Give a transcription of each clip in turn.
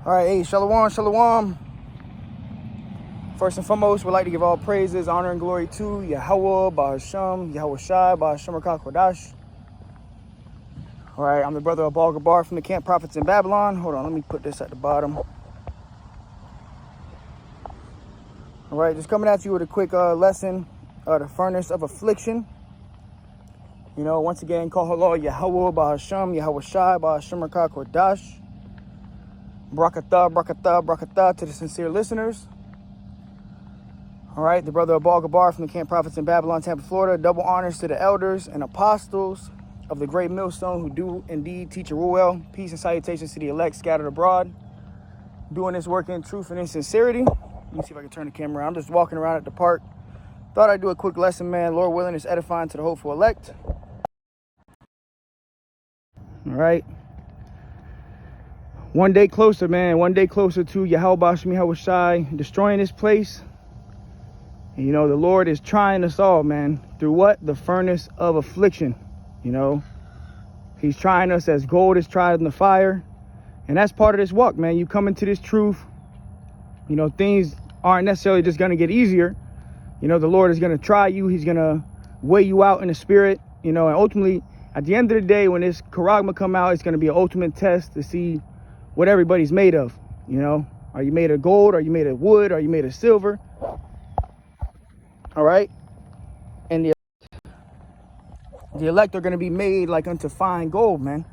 All right, hey, shalom, shalom. First and foremost, we'd like to give all praises, honor, and glory to Yahweh, Ba'Hashem, Yahweh Shai, Ba'Hashem Kodash. All right, I'm the brother of Baal Gabar from the Camp Prophets in Babylon. Hold on, let me put this at the bottom. All right, just coming at you with a quick lesson of the furnace of affliction. You know, once again, call hello Yahweh, Ba'Hashem, Yahweh Shai, Ba'Hashem Kodash. Brakatah, brakatah, brakatah to the sincere listeners. All right, the brother of Baal Gabar from the Camp Prophets in Babylon, Tampa, Florida. Double honors to the elders and apostles of the great millstone who do indeed teach a well. Peace and salutations to the elect scattered abroad. Doing this work in truth and in sincerity. Let me see if I can turn the camera around. I'm just walking around at the park. Thought I'd do a quick lesson, man. Lord willing, it's edifying to the hopeful elect. All right. One day closer, man. One day closer to Yahweh Ba'Hashem Yahweh Shai destroying this place. And, you know, the Lord is trying us all, man. Through what? The furnace of affliction. You know, He's trying us as gold is tried in the fire. And that's part of this walk, man. You come into this truth. You know, things aren't necessarily just going to get easier. You know, the Lord is going to try you. He's going to weigh you out in the spirit. You know, and ultimately, at the end of the day, when this charagma come out, it's going to be an ultimate test to see what everybody's made of. You know, are you made of gold? Are you made of wood? Are you made of silver? All right. And the elect are going to be made like unto fine gold, man.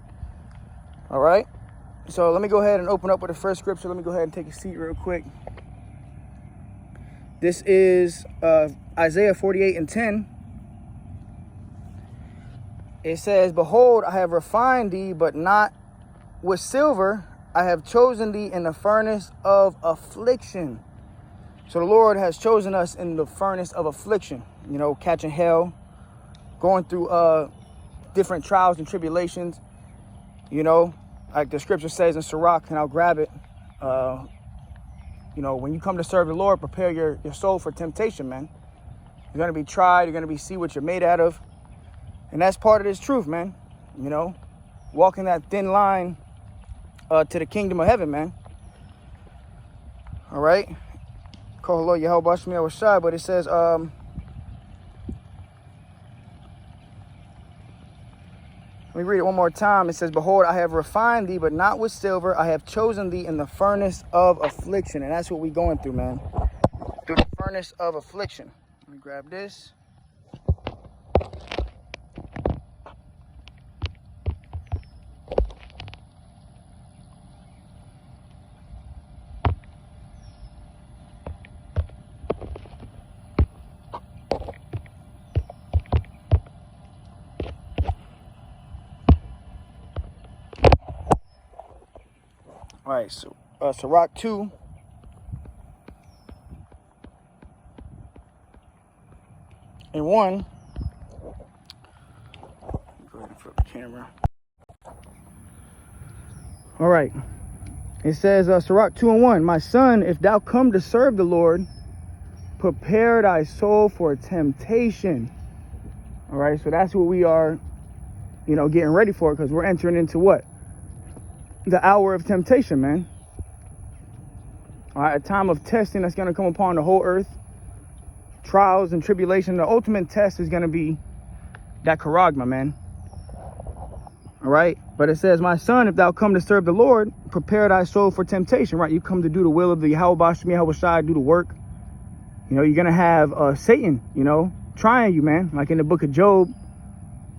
All right. So let me go ahead and open up with the first scripture. Let me go ahead and take a seat real quick. This is Isaiah 48:10. It says, "Behold, I have refined thee, but not with silver. I have chosen thee in the furnace of affliction." So the Lord has chosen us in the furnace of affliction, you know, catching hell, going through different trials and tribulations, you know, like the scripture says in Sirach, and I'll grab it. You know, when you come to serve the Lord, prepare your soul for temptation, man. You're going to be tried. You're going to be see what you're made out of. And that's part of this truth, man. You know, walking that thin line to the kingdom of heaven, man. All right. Call hello Yahweh Ba'Hashem Yahweh Shai, but it says, let me read it one more time. It says, "Behold, I have refined thee, but not with silver. I have chosen thee in the furnace of affliction." And that's what we're going through, man. Through the furnace of affliction. Let me grab this. All right, so Sirach 2. And 1. Go ahead and flip the camera. All right. It says, Sirach 2:1, "My son, if thou come to serve the Lord, prepare thy soul for temptation." All right, so that's what we are, you know, getting ready for, because we're entering into what? The hour of temptation, man. All right, a time of testing that's going to come upon the whole earth. Trials and tribulation. The ultimate test is going to be that charagma, man. All right, but it says, "My son, if thou come to serve the Lord, prepare thy soul for temptation." Right, you come to do the will of the Yahweh Ba'Hashem Yahweh Shai, do the work. You know, you're going to have Satan, you know, trying you, man. Like in the book of Job,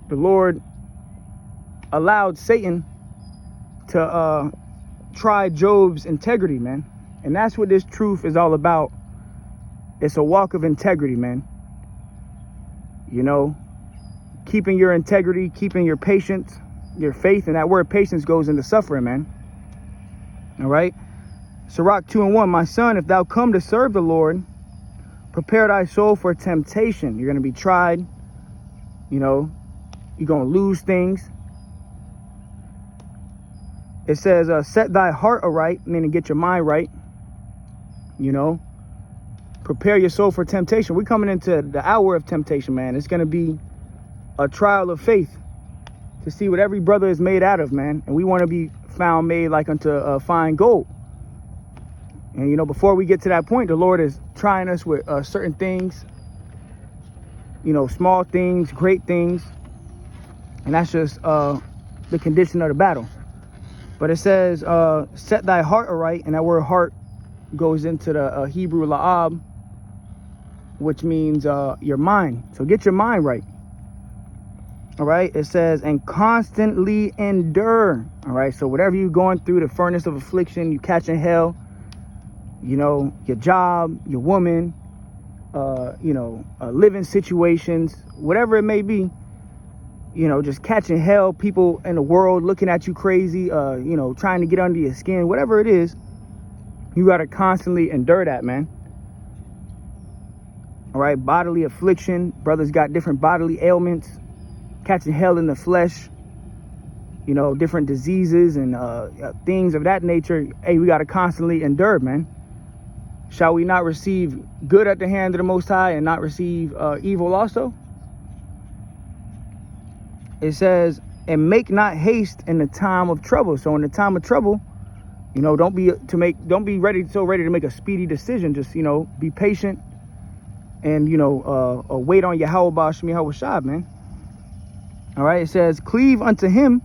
the Lord allowed Satan to try Job's integrity, man. And that's what this truth is all about. It's a walk of integrity, man. You know, keeping your integrity, keeping your patience, your faith. And that word patience goes into suffering, man. All right. Sirach 2:1, "My son, if thou come to serve the Lord, prepare thy soul for temptation." You're going to be tried. You know, you're going to lose things. It says, "Set thy heart aright," meaning get your mind right. You know, prepare your soul for temptation. We're coming into the hour of temptation, man. It's going to be a trial of faith to see what every brother is made out of, man. And we want to be found made like unto fine gold. And, you know, before we get to that point, the Lord is trying us with certain things, you know, small things, great things. And that's just the condition of the battle. But it says, set thy heart aright. And that word heart goes into the Hebrew la'ab, which means your mind. So get your mind right. All right. It says, and constantly endure. All right. So whatever you're going through, the furnace of affliction, you catching hell, you know, your job, your woman, you know, living situations, whatever it may be, you know, just catching hell, people in the world looking at you crazy, you know, trying to get under your skin, whatever it is, you got to constantly endure that, man. All right. Bodily affliction. Brothers got different bodily ailments, catching hell in the flesh, you know, different diseases and things of that nature. Hey, we got to constantly endure, man. Shall we not receive good at the hand of the Most High and not receive evil also? It says, and make not haste in the time of trouble. So in the time of trouble, you know, don't be ready to make a speedy decision. Just, you know, be patient and, you know, wait on Yahweh Bashmi Hawashad, man. All right. It says, cleave unto him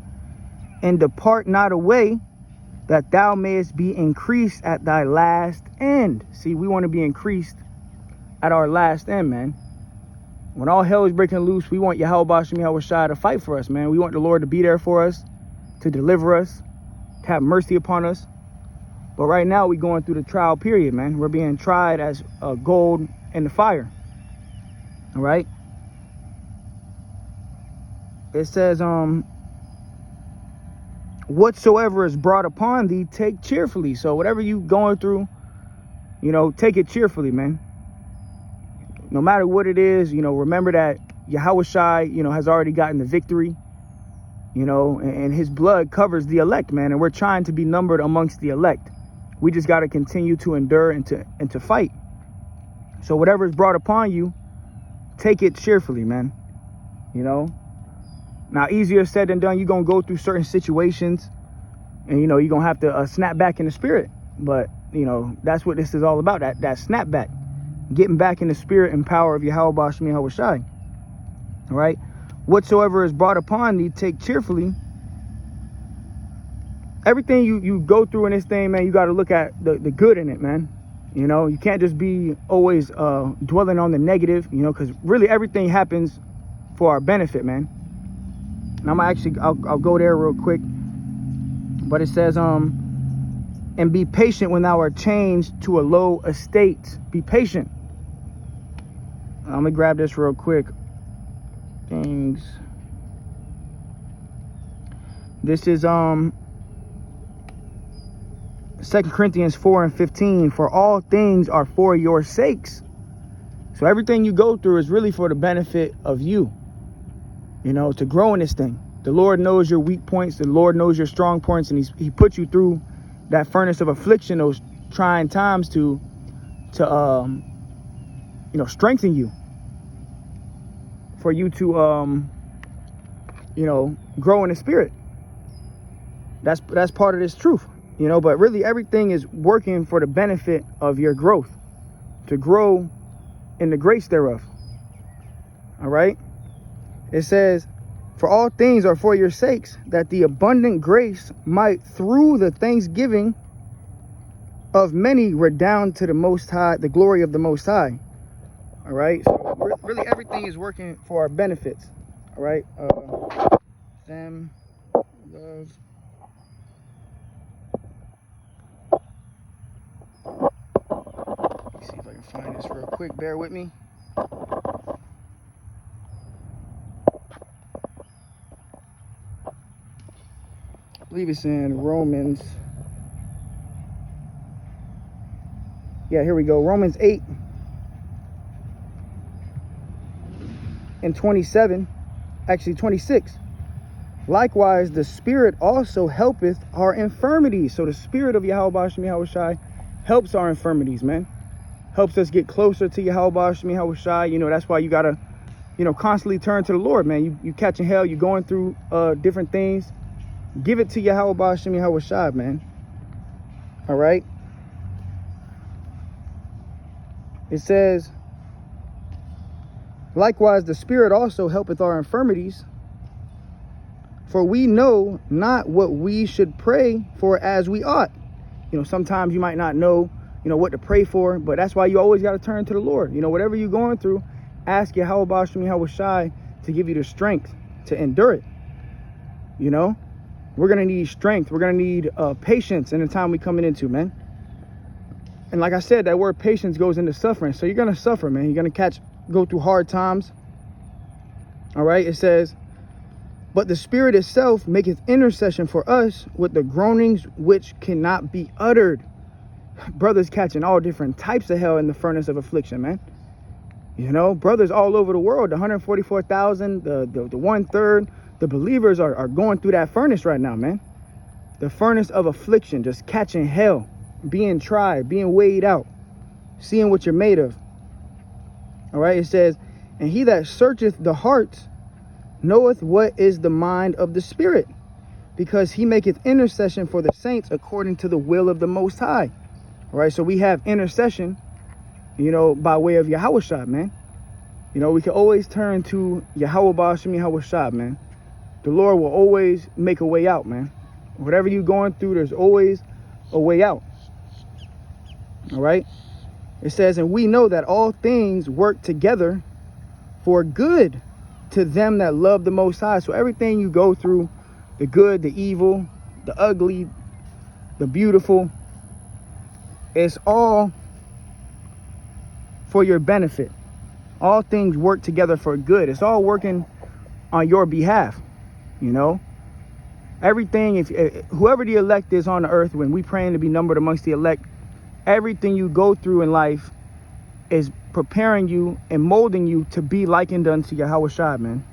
and depart not away, that thou mayest be increased at thy last end. See, we want to be increased at our last end, man. When all hell is breaking loose, we want Yahweh Bashmi Hawashad to fight for us, man. We want the Lord to be there for us, to deliver us, to have mercy upon us. But right now, we're going through the trial period, man. We're being tried as gold in the fire. All right? It says, whatsoever is brought upon thee, take cheerfully. So whatever you going through, you know, take it cheerfully, man. No matter what it is, you know, remember that Yahweh Shai, you know, has already gotten the victory, you know, and his blood covers the elect, man. And we're trying to be numbered amongst the elect. We just got to continue to endure and to fight. So whatever is brought upon you, take it cheerfully, man. You know. Now, easier said than done. You're going to go through certain situations and, you know, you're going to have to snap back in the spirit. But, you know, that's what this is all about, that snap back. Getting back in the spirit and power of Yahweh Bashmi Hawashai. All right. Whatsoever is brought upon thee, take cheerfully. Everything you go through in this thing, man, you got to look at the good in it, man. You know, you can't just be always dwelling on the negative, you know, because really everything happens for our benefit, man. And I'll go there real quick. But it says, and be patient when thou art changed to a low estate. Be patient. I'm gonna grab this real quick. Things. This is 2 Corinthians 4:15. For all things are for your sakes. So everything you go through is really for the benefit of you. You know, to grow in this thing. The Lord knows your weak points. The Lord knows your strong points. And he put you through that furnace of affliction, those trying times to you know, strengthen you. For you to, you know, grow in the spirit. That's part of this truth. You know, but really everything is working for the benefit of your growth. To grow in the grace thereof. All right. It says, for all things are for your sakes, that the abundant grace might through the thanksgiving of many redound to the Most High, the glory of the Most High. All right. So really everything is working for our benefits. All right. Them love. Let me see if I can find this real quick. Bear with me. I believe it's in Romans. Yeah, here we go. Romans 8 and 27. Actually, 26. Likewise, the Spirit also helpeth our infirmities. So the Spirit of Yahweh Bashmi Hawashai helps our infirmities, man. Helps us get closer to Yahweh Bashmi Hawashai. You know, that's why you got to, you know, constantly turn to the Lord, man. You catching hell. You're going through different things. Give it to Yahweh Bashmi Hawashai, man. All right. It says, likewise, the Spirit also helpeth our infirmities, for we know not what we should pray for as we ought. Sometimes you might not know, what to pray for, but that's why you always got to turn to the Lord. Whatever you're going through, ask Yahweh Bashim Yahweh Shai to give you the strength to endure it. We're going to need strength. We're going to need patience in the time we're coming into, man. And like I said, that word patience goes into suffering. So you're going to suffer, man. You're going to go through hard times. All right. It says, but the Spirit itself maketh intercession for us with the groanings which cannot be uttered. Brothers catching all different types of hell in the furnace of affliction, man. Brothers all over the world, the 144,000, the 1/3, the believers are going through that furnace right now, man. The furnace of affliction, just catching hell, being tried, being weighed out, seeing what you're made of. All right, it says, and he that searcheth the hearts knoweth what is the mind of the Spirit, because he maketh intercession for the saints according to the will of the Most High. All right, so we have intercession, by way of Yahweh Shai, man. We can always turn to Yahweh Bashim Yahweh Shai, man. The Lord will always make a way out, man. Whatever you're going through, there's always a way out. All right, it says, and we know that all things work together for good to them that love the Most High. So everything you go through, the good, the evil, the ugly, the beautiful, it's all for your benefit. All things work together for good. It's all working on your behalf. Everything, if whoever the elect is on the earth, when we praying to be numbered amongst the elect, everything you go through in life is preparing you and molding you to be likened unto Yahweh Shai, man.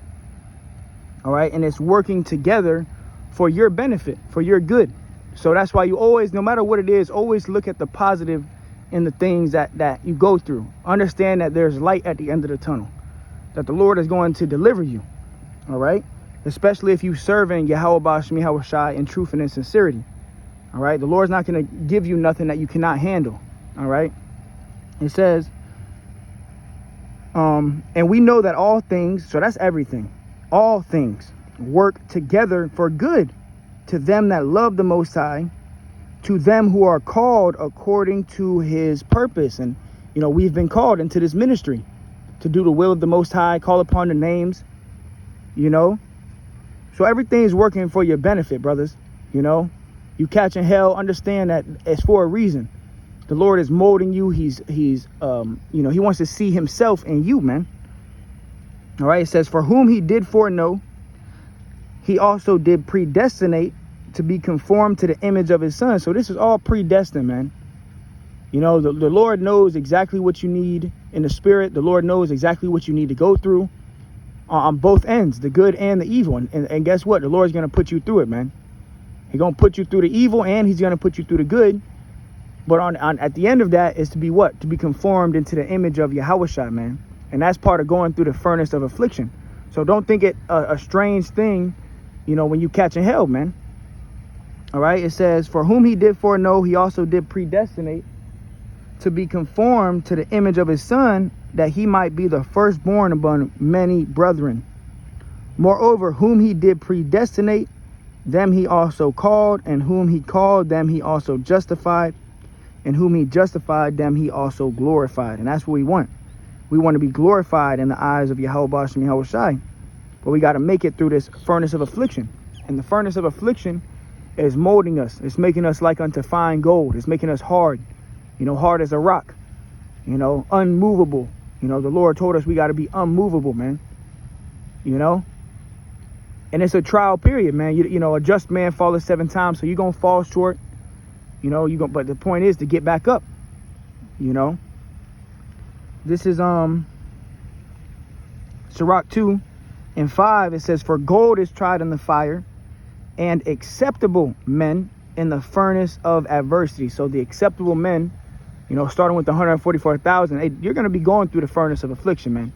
All right, and it's working together for your benefit, for your good. So that's why you always, no matter what it is, always look at the positive in the things that you go through. Understand that there's light at the end of the tunnel, that the Lord is going to deliver you. All right, especially if you serving Yahweh Bashim Yahweh Shai in truth and in sincerity. All right, the Lord's not going to give you nothing that you cannot handle. All right, it says, and we know that all things, so that's everything, all things work together for good to them that love the Most High, to them who are called according to his purpose. And, we've been called into this ministry to do the will of the Most High, call upon the names, So everything is working for your benefit, brothers. You catching hell, understand that it's for a reason. The Lord is molding you. He wants to see himself in you, man. All right, it says, for whom he did foreknow, he also did predestinate to be conformed to the image of his son. So this is all predestined, man. The Lord knows exactly what you need in the spirit. The Lord knows exactly what you need to go through on both ends, the good and the evil. And guess what? The Lord's going to put you through it, man. He's going to put you through the evil and he's going to put you through the good. But at the end of that is to be what? To be conformed into the image of Yahweh Shai, man. And that's part of going through the furnace of affliction. So don't think it a strange thing, when you catching hell, man. All right, it says, for whom he did foreknow, he also did predestinate to be conformed to the image of his son, that he might be the firstborn among many brethren. Moreover, whom he did predestinate, them he also called, and whom he called, them he also justified, and whom he justified, them he also glorified. And that's what we want. We want to be glorified in the eyes of Yahweh Bashim Yahweh Shai. But we got to make it through this furnace of affliction. And the furnace of affliction is molding us. It's making us like unto fine gold. It's making us hard, hard as a rock, unmovable. The Lord told us we got to be unmovable, man. And it's a trial period, man. A just man falleth 7 times, so you're going to fall short. But the point is to get back up. This is Sirach 2 and 5. It says, for gold is tried in the fire, and acceptable men in the furnace of adversity. So the acceptable men, starting with the 144,000, you're going to be going through the furnace of affliction, man.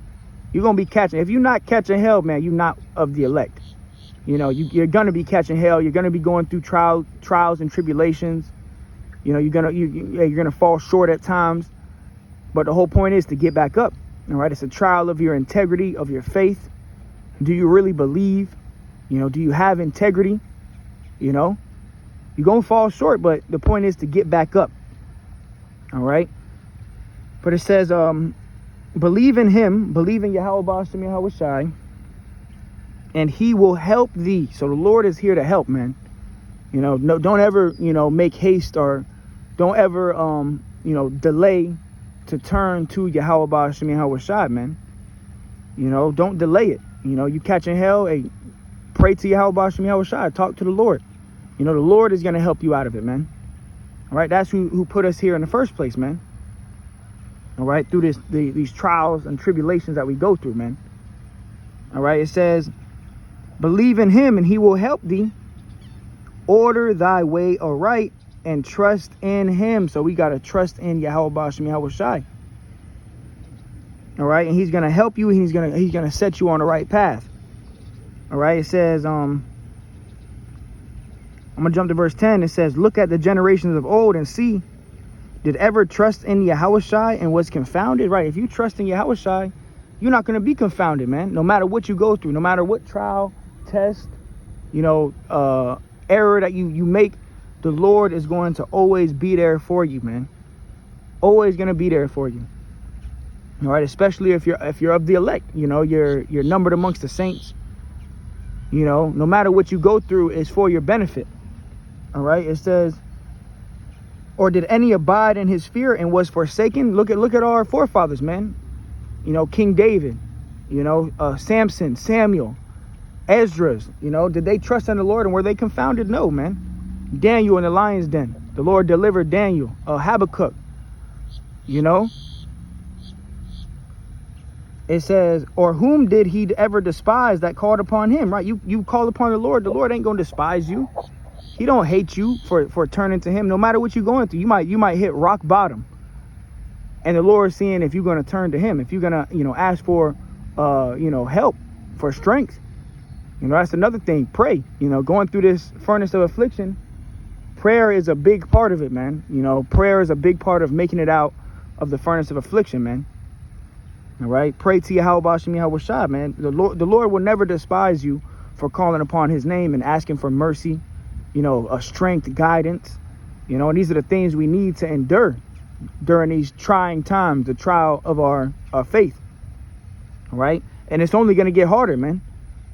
You're going to be catching. If you're not catching hell, man, you're not of the elect. You're going to be catching hell. You're going to be going through trials and tribulations. You're going to fall short at times. But the whole point is to get back up. All right, it's a trial of your integrity, of your faith. Do you really believe? You know, do you have integrity? You know, you're going to fall short, but the point is to get back up. All right. But it says, believe in him, believe in Yahweh Ba'ashem Yahweh Shai, and he will help thee. So the Lord is here to help, man. You know, no, don't ever, you know, make haste, or don't ever, you know, delay to turn to Yahweh Ba'ashem Yahweh Shai, man. You know, don't delay it. You know, you catching hell, hey, pray to Yahweh Ba'ashem Yahweh Shai. Talk to the Lord. You know, the Lord is going to help you out of it, man. All right, that's who put us here in the first place, man. All right, through these trials and tribulations that we go through, man. All right, it says, believe in him and he will help thee. Order thy way aright and trust in him. So we got to trust in Yahweh Ba'ashem Yahweh Shai. All right, and he's going to help you. He's going to set you on the right path. All right, it says, I'm going to jump to verse 10. It says, look at the generations of old and see, did ever trust in Yahweh Shai and was confounded? Right, if you trust in Yahweh Shai, you're not going to be confounded, man. No matter what you go through, no matter what trial, test, you know, error that you make, the Lord is going to always be there for you, man. Always going to be there for you. All right, especially if you're of the elect, you know, you're numbered amongst the saints. You know, no matter what you go through, is for your benefit. All right, it says, or did any abide in his fear and was forsaken? Look at our forefathers, man. You know, King David, you know, Samson, Samuel, Esdras, you know, did they trust in the Lord and were they confounded? No, man. Daniel in the lion's den, the Lord delivered Daniel. Habakkuk, you know. It says, or whom did he ever despise that called upon him? Right, you call upon the Lord ain't gonna despise you. He don't hate you for turning to him. No matter what you're going through, you might hit rock bottom, and the Lord is seeing if you're going to turn to him, if you're going to, you know, ask for, you know, help, for strength. You know, that's another thing. Pray. You know, going through this furnace of affliction, prayer is a big part of it, man. You know, prayer is a big part of making it out of the furnace of affliction, man. All right, pray to Yahweh Ba'ashem Yahweh Shai, man. The Lord will never despise you for calling upon his name and asking for mercy. You know, a strength, guidance, you know, and these are the things we need to endure during these trying times, the trial of our faith. All right. And it's only going to get harder, man.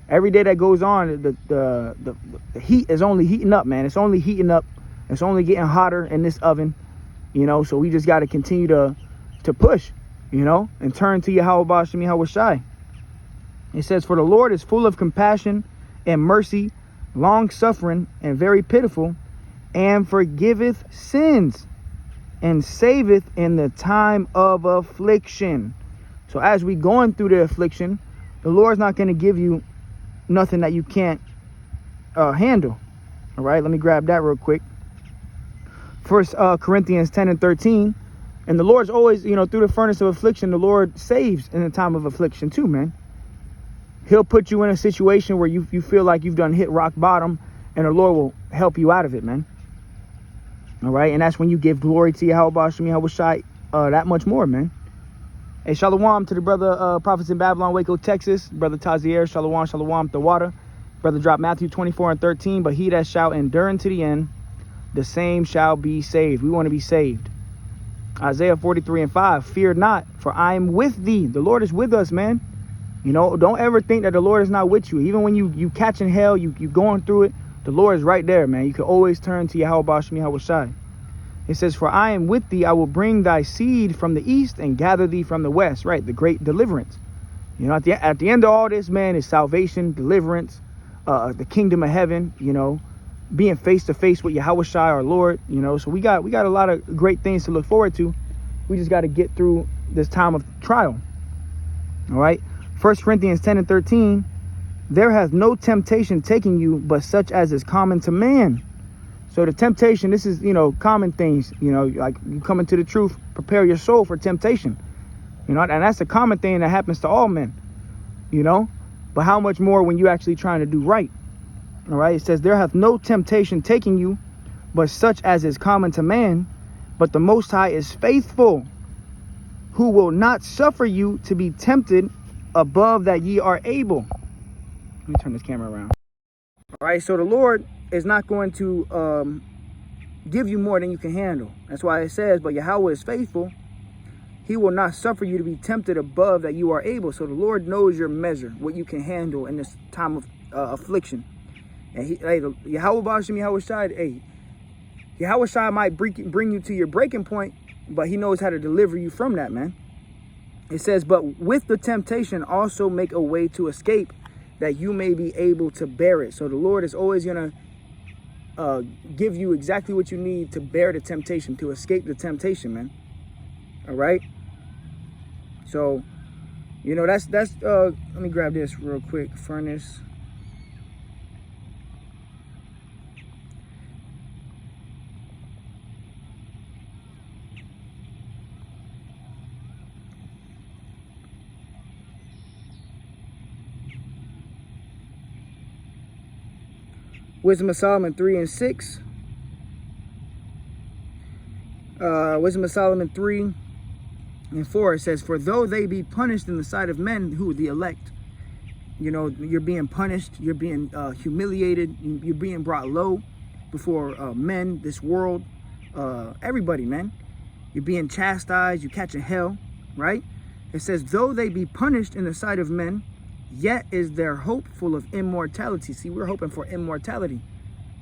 Every day that goes on, the heat is only heating up, man. It's only heating up. It's only getting hotter in this oven, you know, so we just got to continue to push, you know, and turn to Yahweh Ba'ashem Yahweh Shai. It says, for the Lord is full of compassion and mercy, long-suffering and very pitiful, and forgiveth sins, and saveth in the time of affliction. So as we going through the affliction, the Lord's not going to give you nothing that you can't handle. All right, let me grab that real quick. First Corinthians 10 and 13. And the Lord's always, you know, through the furnace of affliction, the Lord saves in the time of affliction too, man. He'll put you in a situation where you feel like you've done hit rock bottom, and the Lord will help you out of it, man. All right, and that's when you give glory to Yahweh Ba'ashem Yahweh Shai that much more, man. Hey, shalom to the brother prophets in Babylon, Waco, Texas. Brother Tazier, shalom, the water. Brother dropped Matthew 24 and 13. But he that shall endure unto the end, the same shall be saved. We want to be saved. Isaiah 43 and 5. Fear not, for I am with thee. The Lord is with us, man. You know, don't ever think that the Lord is not with you. Even when you catching hell, you going through it, the Lord is right there, man. You can always turn to Yahweh Ba'ashem Yahweh Shai. It says, for I am with thee, I will bring thy seed from the east and gather thee from the west. Right, the great deliverance. You know, at the end of all this, man, is salvation, deliverance, the kingdom of heaven, you know, being face to face with Yahweh Shai, our Lord, you know. So we got a lot of great things to look forward to. We just got to get through this time of trial. All right. 1 Corinthians 10 and 13, there hath no temptation taken you, but such as is common to man. So the temptation, this is, you know, common things, you know, like you come into the truth, prepare your soul for temptation, you know, and that's a common thing that happens to all men, you know, but how much more when you actually trying to do right. All right. It says, there hath no temptation taken you, but such as is common to man, but the Most High is faithful. who will not suffer you to be tempted above that ye are able. Let me turn this camera around. All right, so the Lord is not going to give you more than you can handle. That's why it says, but Yahweh is faithful. He will not suffer you to be tempted above that you are able. So the Lord knows your measure, what you can handle in this time of affliction. And Yahweh Bashim, Yahweh Shai, Yahweh Shai might bring you to your breaking point, but he knows how to deliver you from that, man. It says, but with the temptation also make a way to escape, that you may be able to bear it. So the Lord is always going to give you exactly what you need to bear the temptation, to escape the temptation, man. All right. So, you know, that's let me grab this real quick. Furnace. Wisdom of Solomon 3 and 6. Wisdom of Solomon 3 and 4, it says, for though they be punished in the sight of men, who the elect, you know, you're being punished, you're being humiliated, you're being brought low before men, this world, everybody, man. You're being chastised, you're catching hell, right? It says, though they be punished in the sight of men, yet is their hope full of immortality. See, we're hoping for immortality.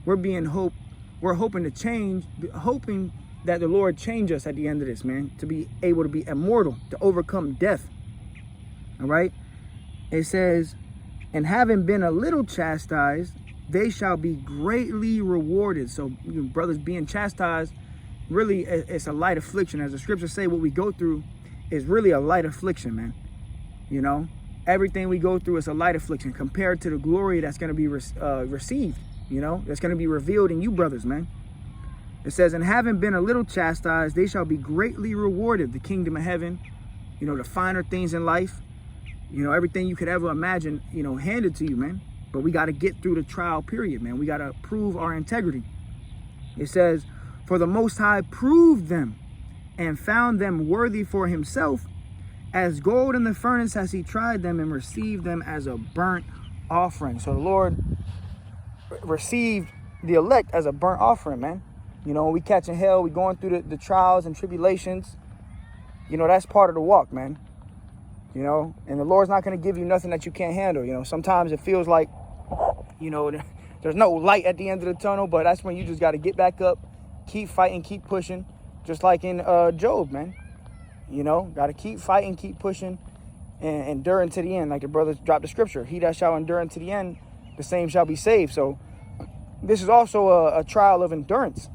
We're hoping to change, hoping that the Lord change us at the end of this, man, to be able to be immortal, to overcome death. All right. It says, and having been a little chastised, they shall be greatly rewarded. So, you know, brothers, being chastised, really, it's a light affliction. As the scriptures say, what we go through is really a light affliction, man. You know, everything we go through is a light affliction compared to the glory that's going to be received, you know, that's going to be revealed in you, brothers, man. It says, and having been a little chastised, they shall be greatly rewarded. The kingdom of heaven, you know, the finer things in life, you know, everything you could ever imagine, you know, handed to you, man. But we got to get through the trial period, man. We got to prove our integrity. It says, for the Most High proved them and found them worthy for himself. As gold in the furnace has he tried them and received them as a burnt offering. So the Lord received the elect as a burnt offering, man. You know, we catching hell, we going through the trials and tribulations. You know, that's part of the walk, man. You know, and the Lord's not going to give you nothing that you can't handle. You know, sometimes it feels like, you know, there's no light at the end of the tunnel, but that's when you just got to get back up, keep fighting, keep pushing, just like in Job, man. You know, got to keep fighting, keep pushing, and endure unto the end. Like the brothers dropped the scripture, he that shall endure unto the end, the same shall be saved. So this is also a trial of endurance.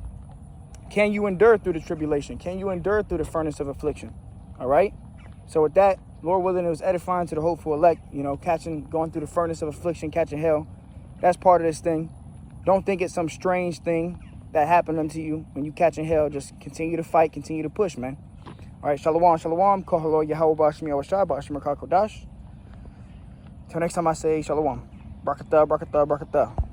Can you endure through the tribulation? Can you endure through the furnace of affliction? All right. So with that, Lord willing, it was edifying to the hopeful elect, you know, going through the furnace of affliction, catching hell. That's part of this thing. Don't think it's some strange thing that happened unto you when you catching hell. Just continue to fight, continue to push, man. All right, shalom, shalom. Kohalo Yahweh Bashim Yahweh Shai Bashim Kodash. Till next time I say shalom. Barakatah, barakatah, barakatah.